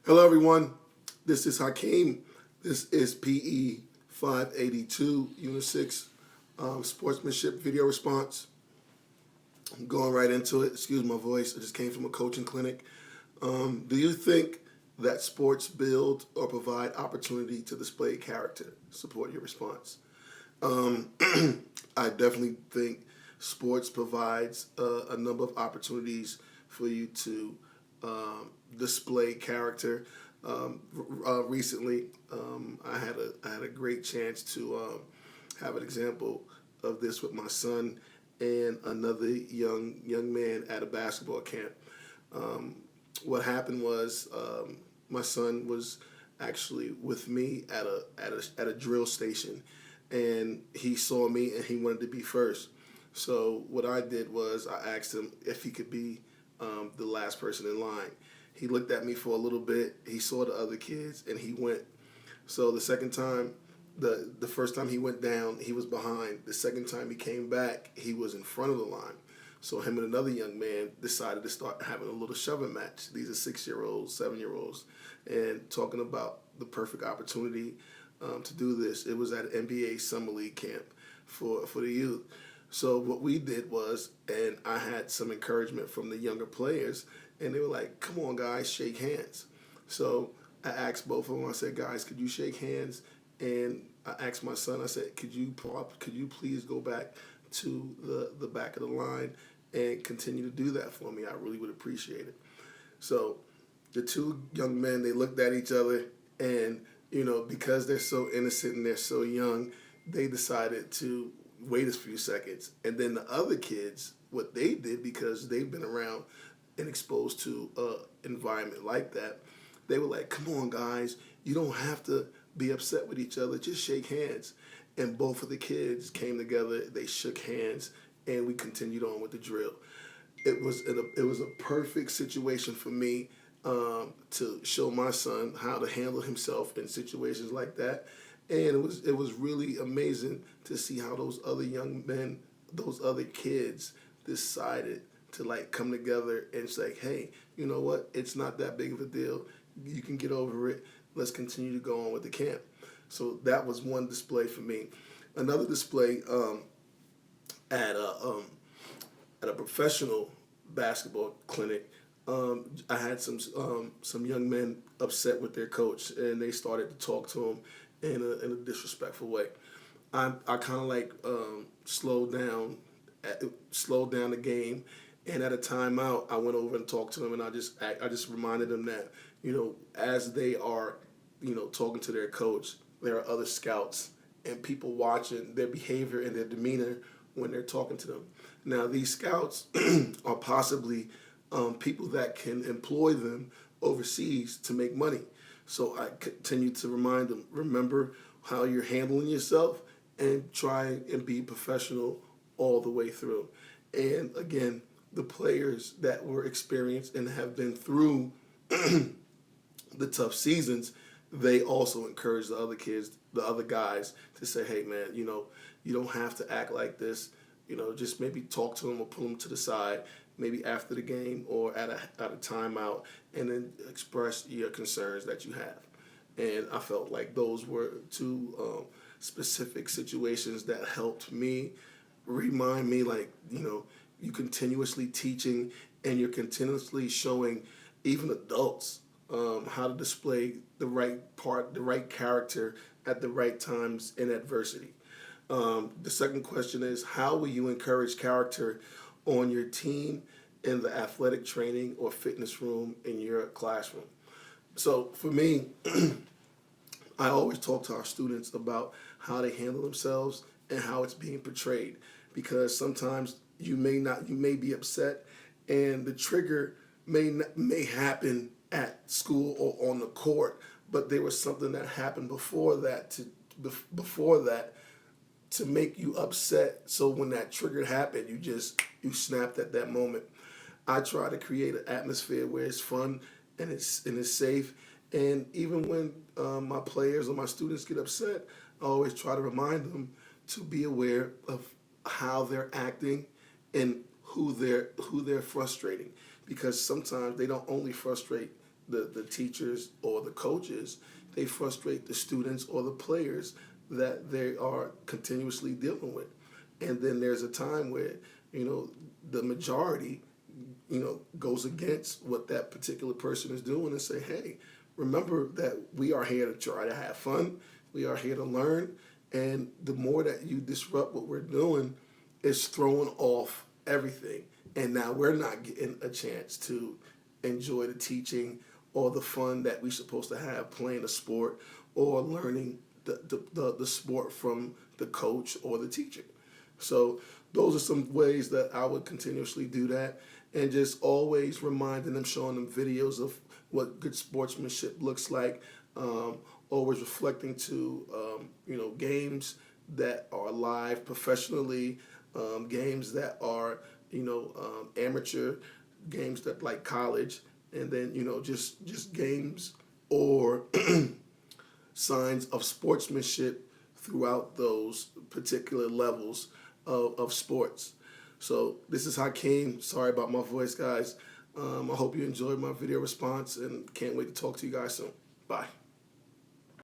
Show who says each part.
Speaker 1: Hello, everyone. This is Hakeem. This is PE 582, Unit 6, Sportsmanship Video Response. I'm going right into it. Excuse my voice. I just came from a coaching clinic. Do you think that sports build or provide opportunity to display character? Support your response. Um, I definitely think sports provides a number of opportunities for you to display character. Recently, I had a great chance to have an example of this with my son and another young man at a basketball camp. Um, what happened was my son was actually with me at a drill station, and he saw me and he wanted to be first. So what I did was I asked him if he could be the last person in line. He looked at me for a little bit. He saw the other kids and he went. So the second time, the first time he went down, he was behind. The second time he came back, he was in front of the line. So him and another young man decided to start having a little shoving match. These are 6-year-olds, 7-year-olds, and talking about the perfect opportunity to do this. It was at an NBA Summer League camp for the youth. So what we did was, and I had some encouragement from the younger players, and they were like, "Come on, guys, shake hands." So I asked both of them. I said, "Guys, could you shake hands?" And I asked my son. I said, Could you please go back to the back of the line and continue to do that for me? I really would appreciate it." So the two young men, they looked at each other, and because they're so innocent and they're so young, they decided to wait a few seconds. And then the other kids, what they did, because they've been around and exposed to an environment like that, they were like, "Come on, guys, you don't have to be upset with each other. Just shake hands." And both of the kids came together. They shook hands, and we continued on with the drill. It was a perfect situation for me to show my son how to handle himself in situations like that, and it was really amazing to see how those other young men, those other kids, decided to like come together and say, "Hey, you know what? It's not that big of a deal. You can get over it. Let's continue to go on with the camp." So that was one display for me. Another display at a professional basketball clinic. I had some young men upset with their coach, and they started to talk to him in a disrespectful way. I kind of like slowed down the game, and at a timeout, I went over and talked to them, and I just reminded them that as they are talking to their coach, there are other scouts and people watching their behavior and their demeanor when they're talking to them. Now, these scouts are possibly people that can employ them overseas to make money. So I continue to remind them, remember how you're handling yourself and try and be professional all the way through. And again, the players that were experienced and have been through the tough seasons, they also encourage the other kids, the other guys, to say, "Hey, man, you don't have to act like this. Just maybe talk to them or pull them to the side, maybe after the game or at a timeout, and then express your concerns that you have." And I felt like those were two specific situations that helped me remind me, like, you continuously teaching and you're continuously showing even adults how to display the right character at the right times in adversity. The second question is, how will you encourage character on your team, in the athletic training or fitness room, in your classroom? So for me, I always talk to our students about how they handle themselves and how it's being portrayed, because sometimes you may be upset, and the trigger may happen at school or on the court, but there was something that happened before that to make you upset. So when that trigger happened, you snapped at that moment. I try to create an atmosphere where it's fun and it's safe. And even when my players or my students get upset, I always try to remind them to be aware of how they're acting and who they're frustrating, because sometimes they don't only frustrate the teachers or the coaches, they frustrate the students or the players that they are continuously dealing with. And then there's a time where, the majority, goes against what that particular person is doing and say, hey, remember that we are here to try to have fun. We are here to learn. And the more that you disrupt what we're doing, it's throwing off everything. And now we're not getting a chance to enjoy the teaching or the fun that we're supposed to have playing a sport or learning the sport from the coach or the teacher. So those are some ways that I would continuously do that, and just always reminding them, showing them videos of what good sportsmanship looks like, always reflecting to, games that are live professionally, games that are, amateur, games that like college, and then, just games or signs of sportsmanship throughout those particular levels of sports. So this is Hakeem. Sorry about my voice, guys. I hope you enjoyed my video response and can't wait to talk to you guys soon. Bye.